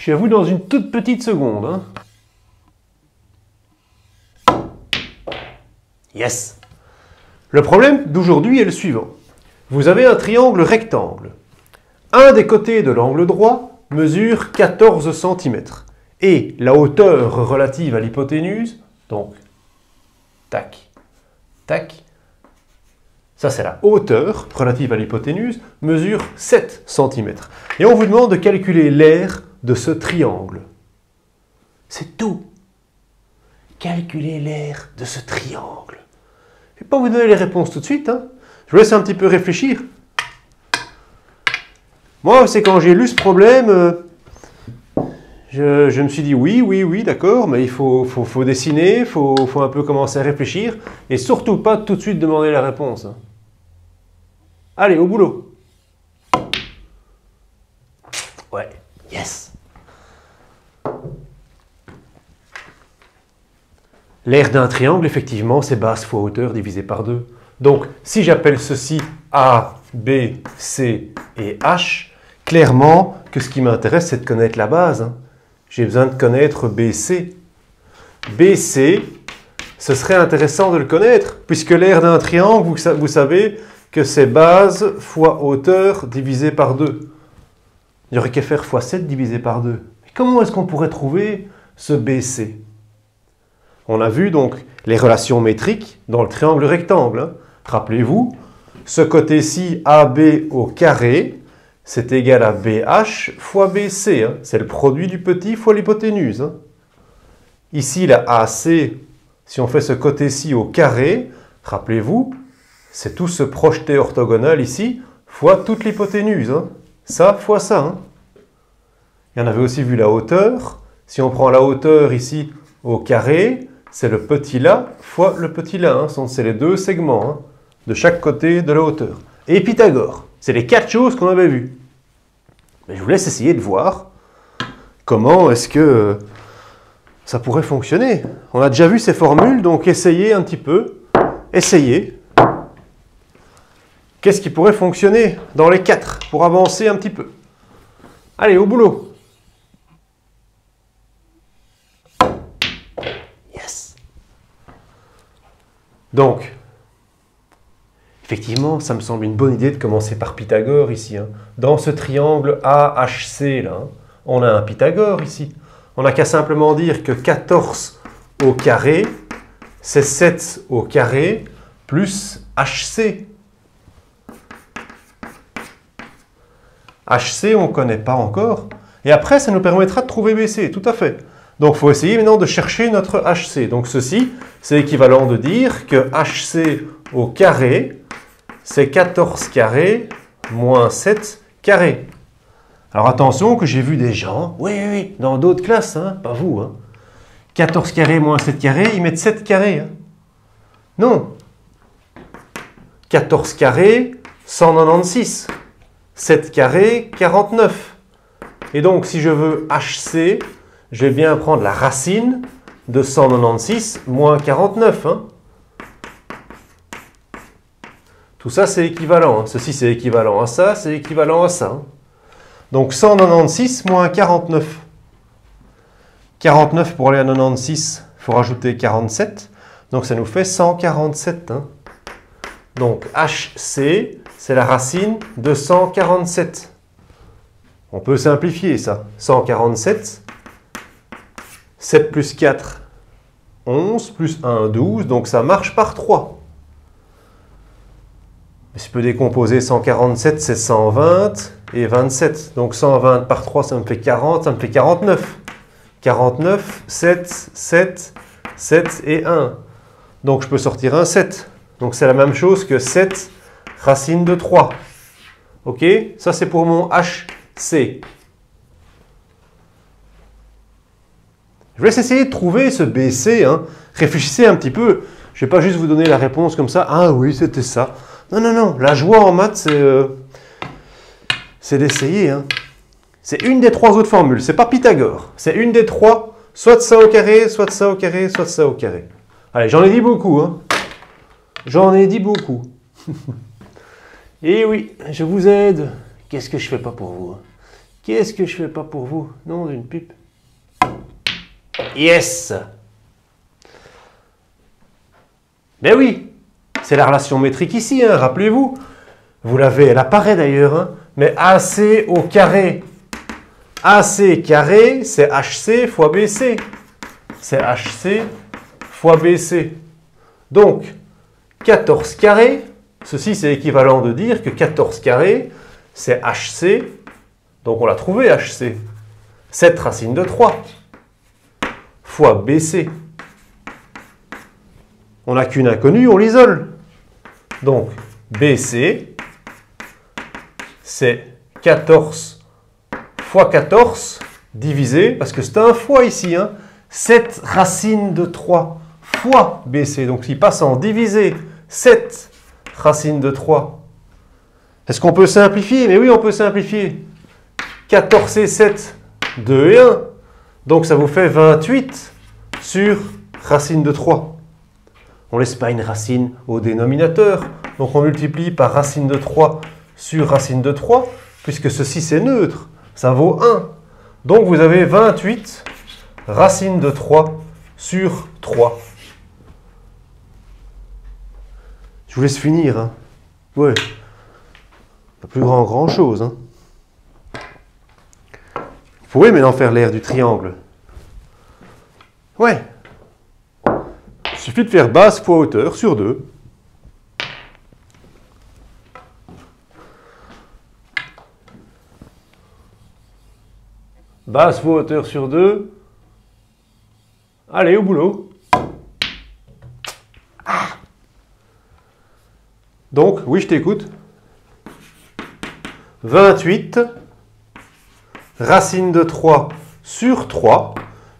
suis à vous dans une toute petite seconde. Hein. Yes! Le problème d'aujourd'hui est le suivant. Vous avez un triangle rectangle. Un des côtés de l'angle droit mesure 14 cm. Et la hauteur relative à l'hypoténuse, donc, tac, tac, ça c'est la hauteur relative à l'hypoténuse, mesure 7 cm. Et on vous demande de calculer l'aire de ce triangle. C'est tout. Calculer l'aire de ce triangle. Je ne vais pas vous donner les réponses tout de suite. Hein. Je vous laisse un petit peu réfléchir. Moi, c'est quand j'ai lu ce problème, je me suis dit oui, d'accord, mais il faut dessiner, il faut un peu commencer à réfléchir, et surtout pas tout de suite demander la réponse. Hein. Allez, au boulot. Ouais, yes. L'aire d'un triangle, effectivement, c'est base fois hauteur divisé par 2. Donc, si j'appelle ceci A, B, C et H, clairement que ce qui m'intéresse, c'est de connaître la base. Hein. J'ai besoin de connaître BC. BC, ce serait intéressant de le connaître, puisque l'aire d'un triangle, vous savez que c'est base fois hauteur divisé par 2. Il n'y aurait qu'à faire fois 7 divisé par 2. Mais comment est-ce qu'on pourrait trouver ce BC? On a vu donc les relations métriques dans le triangle rectangle. Hein. Rappelez-vous, ce côté-ci AB au carré, c'est égal à BH fois BC. Hein. C'est le produit du petit fois l'hypoténuse. Hein. Ici, la AC, si on fait ce côté-ci au carré, rappelez-vous, c'est tout ce projeté orthogonal ici fois toute l'hypoténuse. Hein. Ça fois ça. Hein. Et on avait aussi vu la hauteur. Si on prend la hauteur ici au carré, c'est le petit là fois le petit là. Hein. C'est les deux segments hein, de chaque côté de la hauteur. Et Pythagore. C'est les 4 choses qu'on avait vues. Mais je vous laisse essayer de voir comment est-ce que ça pourrait fonctionner. On a déjà vu ces formules, donc essayez un petit peu. Essayez. Qu'est-ce qui pourrait fonctionner dans les 4 pour avancer un petit peu? Allez, au boulot. Yes. Donc, effectivement, ça me semble une bonne idée de commencer par Pythagore ici. Hein. Dans ce triangle AHC, là, hein, on a un Pythagore ici. On n'a qu'à simplement dire que 14 au carré, c'est 7 au carré plus HC. HC, on ne connaît pas encore. Et après, ça nous permettra de trouver BC, tout à fait. Donc, il faut essayer maintenant de chercher notre HC. Donc, ceci, c'est équivalent de dire que HC au carré, c'est 14 carré moins 7 carré. Alors attention que j'ai vu des gens, oui, dans d'autres classes, hein, pas vous, hein, 14 carré moins 7 carré, ils mettent 7 carrés. Hein. Non. 14 carré, 196. 7 carré, 49. Et donc, si je veux HC, je vais bien prendre la racine de 196 moins 49. Hein. Tout ça, c'est équivalent. Hein. Ceci, c'est équivalent à ça, c'est équivalent à ça. Hein. Donc, 196 moins 49. 49 pour aller à 96, il faut rajouter 47. Donc, ça nous fait 147. Hein. Donc, HC, c'est la racine de 147. On peut simplifier ça. 147, 7 plus 4, 11, plus 1, 12. Donc, ça marche par 3. Je peux décomposer 147, c'est 120 et 27. Donc 120 par 3, ça me fait 40, ça me fait 49. 49, 7, 7, 7 et 1. Donc je peux sortir un 7. Donc c'est la même chose que 7 racine de 3. Ok? Ça c'est pour mon HC. Je vais essayer de trouver ce BC. Hein. Réfléchissez un petit peu. Je ne vais pas juste vous donner la réponse comme ça. Ah oui, c'était ça. Non. La joie en maths, c'est d'essayer. Hein. C'est une des 3 autres formules. Ce n'est pas Pythagore. C'est une des 3. Soit de ça au carré, soit de ça au carré, soit de ça au carré. Allez, j'en ai dit beaucoup. Hein. J'en ai dit beaucoup. Et oui, je vous aide. Qu'est-ce que je ne fais pas pour vous? Qu'est-ce que je fais pas pour vous? Non, d'une pipe. Yes! Mais oui, c'est la relation métrique ici, hein, rappelez-vous. Vous l'avez, elle apparaît d'ailleurs, hein, mais AC au carré. AC carré, c'est HC fois BC. C'est HC fois BC. Donc, 14 carré, ceci c'est équivalent de dire que 14 carré, c'est HC, donc on l'a trouvé HC, 7 racine de 3, fois BC. On n'a qu'une inconnue, on l'isole. Donc, BC, c'est 14 fois 14 divisé, parce que c'est un fois ici, hein, 7 racine de 3 fois BC. Donc, il passe en divisé 7 racine de 3. Est-ce qu'on peut simplifier? Mais oui, on peut simplifier. 14 et 7, 2 et 1. Donc, ça vous fait 28 sur racine de 3. On ne laisse pas une racine au dénominateur. Donc, on multiplie par racine de 3 sur racine de 3, puisque ceci, c'est neutre. Ça vaut 1. Donc, vous avez 28 racine de 3 sur 3. Je vous laisse finir. Hein. Ouais. Pas plus grand chose. Hein. Vous pouvez maintenant faire l'air du triangle. Ouais. Il suffit de faire base fois hauteur sur 2. Base fois hauteur sur 2. Allez, au boulot. Ah. Donc, oui, je t'écoute. 28 racine de 3 sur 3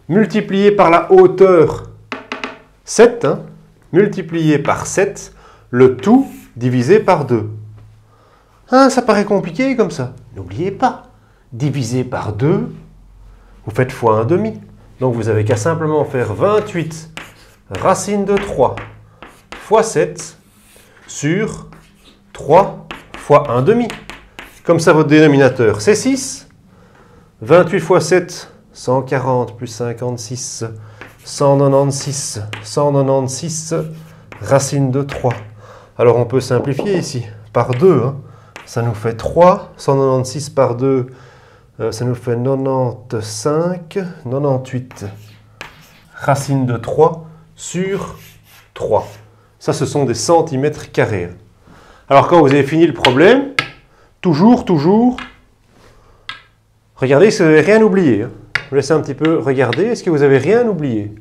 multiplié par la hauteur 7, hein, multiplié par 7, le tout divisé par 2. Hein, ça paraît compliqué comme ça. N'oubliez pas, divisé par 2, vous faites fois 1,5. Donc vous avez qu'à simplement faire 28 racine de 3 fois 7 sur 3 fois 1,5. Comme ça, votre dénominateur, c'est 6. 28 fois 7, 140 plus 56, 196. 196 racine de 3. Alors, on peut simplifier ici par 2. Hein. Ça nous fait 3. 196 par 2, ça nous fait 95, 98 racine de 3 sur 3. Ça, ce sont des centimètres carrés. Alors, quand vous avez fini le problème, toujours, regardez si vous n'avez rien oublié. Je vous laisse un petit peu regarder. Est-ce que vous n'avez rien oublié?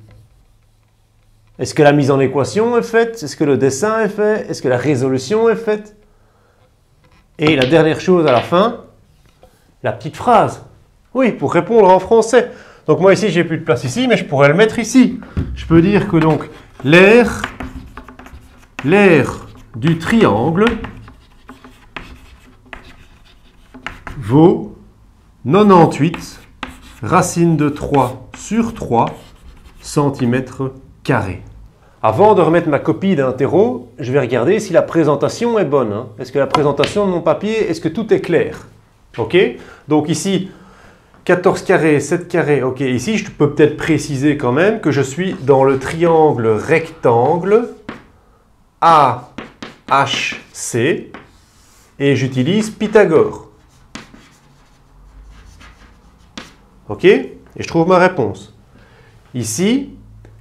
Est-ce que la mise en équation est faite? Est-ce que le dessin est fait? Est-ce que la résolution est faite? Et la dernière chose à la fin, la petite phrase. Oui, pour répondre en français. Donc moi ici, j'ai plus de place ici, mais je pourrais le mettre ici. Je peux dire que donc l'aire du triangle vaut 98 racine de 3 sur 3 centimètres carrés. Avant de remettre ma copie d'interro, je vais regarder si la présentation est bonne. Hein. Est-ce que la présentation de mon papier, est-ce que tout est clair? Ok? Donc ici, 14 carrés, 7 carrés. Ok, ici, je peux peut-être préciser quand même que je suis dans le triangle rectangle AHC et j'utilise Pythagore. Ok? Et je trouve ma réponse. Ici,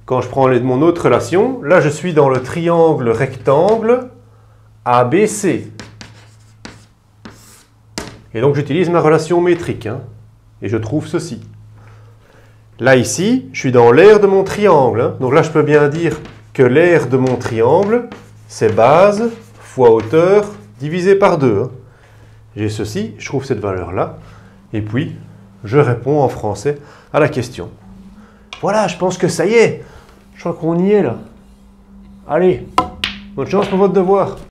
quand je prends mon autre relation, là je suis dans le triangle rectangle ABC. Et donc j'utilise ma relation métrique. Hein, et je trouve ceci. Là ici, je suis dans l'aire de mon triangle. Hein, donc là je peux bien dire que l'aire de mon triangle, c'est base fois hauteur divisé par 2. Hein. J'ai ceci, je trouve cette valeur-là. Et puis, je réponds en français à la question. Voilà, je pense que ça y est. Je crois qu'on y est là. Allez, bonne chance pour votre devoir.